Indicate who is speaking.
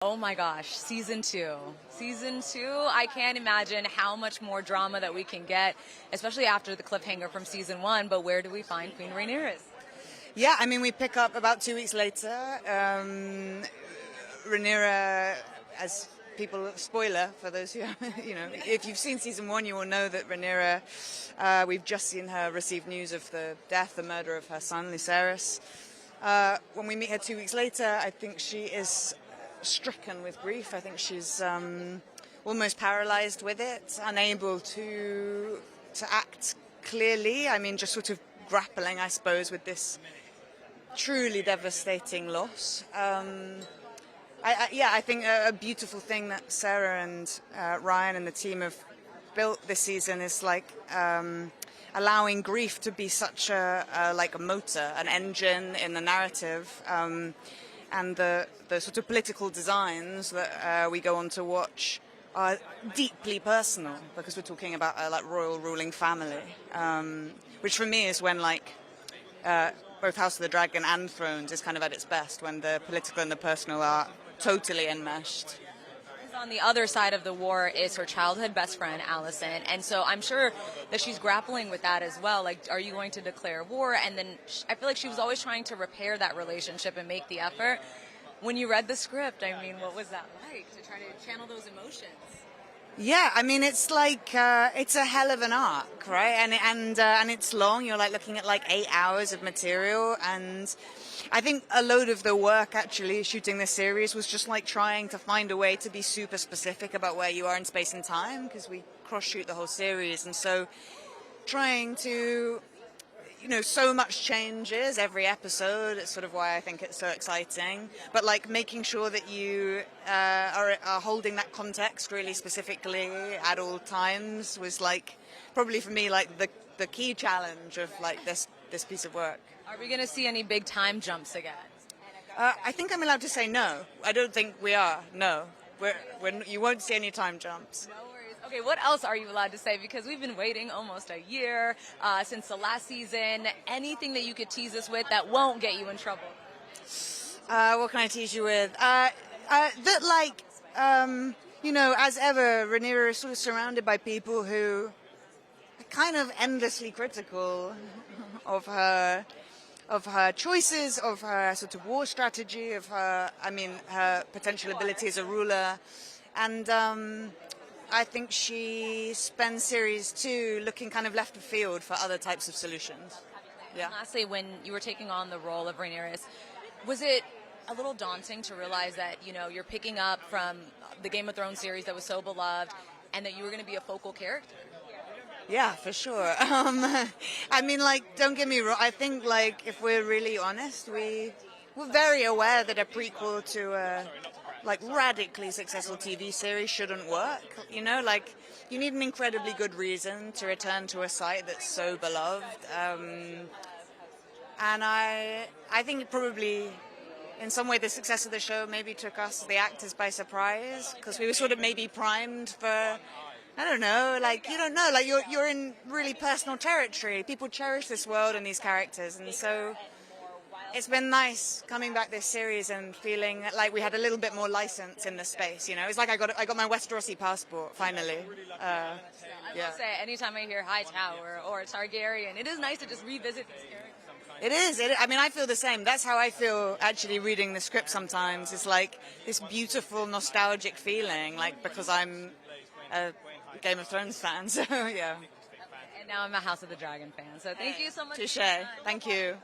Speaker 1: Oh my gosh, season two. Season two, I can't imagine how much more drama that we can get, especially after the cliffhanger from season one. But where do we find Queen Rhaenyra?
Speaker 2: Yeah, I mean, we pick up about 2 weeks later. Rhaenyra, as people, spoiler for those who, if you've seen season one, you will know that Rhaenyra, we've just seen her receive news of the murder of her son, Lucerys. When we meet her 2 weeks later, I think she is stricken with grief. I think she's almost paralyzed with it, unable to act clearly. I mean, just sort of grappling, I suppose, with this truly devastating loss. I think a beautiful thing that Sarah and Ryan and the team have built this season is like allowing grief to be such a motor, an engine in the narrative. And the sort of political designs that we go on to watch are deeply personal, because we're talking about a royal ruling family, which for me is when both House of the Dragon and Thrones is kind of at its best, when the political and the personal are totally enmeshed.
Speaker 1: On the other side of the war is her childhood best friend, Allison. And so I'm sure that she's grappling with that as well. Like, are you going to declare war? And then I feel like she was always trying to repair that relationship and make the effort. When you read the script, I mean, what was that like to try to channel those emotions?
Speaker 2: Yeah, I mean, it's like it's a hell of an arc, right? And it's long. You're looking at 8 hours of material, and I think a load of the work actually shooting this series was just trying to find a way to be super specific about where you are in space and time, because we cross-shoot the whole series, and so trying to, so much changes every episode. It's sort of why I think it's so exciting. But making sure that you are holding that context really specifically at all times was probably for me the key challenge of this piece of work.
Speaker 1: Are we going to see any big time jumps again?
Speaker 2: I think I'm allowed to say no. I don't think we are. No, you won't see any time jumps.
Speaker 1: No worries. Okay, what else are you allowed to say? Because we've been waiting almost a year since the last season. Anything that you could tease us with that won't get you in trouble?
Speaker 2: What can I tease you with? As ever, Rhaenyra is sort of surrounded by people who are kind of endlessly critical of her choices, of her sort of war strategy, of her potential ability as a ruler. And I think she spends series 2 looking kind of left of field for other types of solutions. Yeah.
Speaker 1: And lastly, when you were taking on the role of Rhaenyra, was it a little daunting to realize that, you're picking up from the Game of Thrones series that was so beloved, and that you were going to be a focal character?
Speaker 2: Yeah, for sure. Don't get me wrong. I think, if we're really honest, we're very aware that a prequel to a radically successful TV series shouldn't work. You need an incredibly good reason to return to a site that's so beloved. And I think it probably, in some way, the success of the show maybe took us, the actors, by surprise, because we were sort of maybe primed for, I don't know, you don't know, you're in really personal territory. People cherish this world and these characters, and so it's been nice coming back this series and feeling like we had a little bit more license in the space. It's like I got my Westerosi passport finally.
Speaker 1: I will say, anytime I hear Hightower or Targaryen, it is nice to just revisit these characters.
Speaker 2: It is. I feel the same. That's how I feel actually reading the script sometimes. It's this beautiful, nostalgic feeling, because I'm a Game of Thrones fan. So, yeah.
Speaker 1: And now I'm a House of the Dragon fan. So thank you so much.
Speaker 2: Touche. Thank you.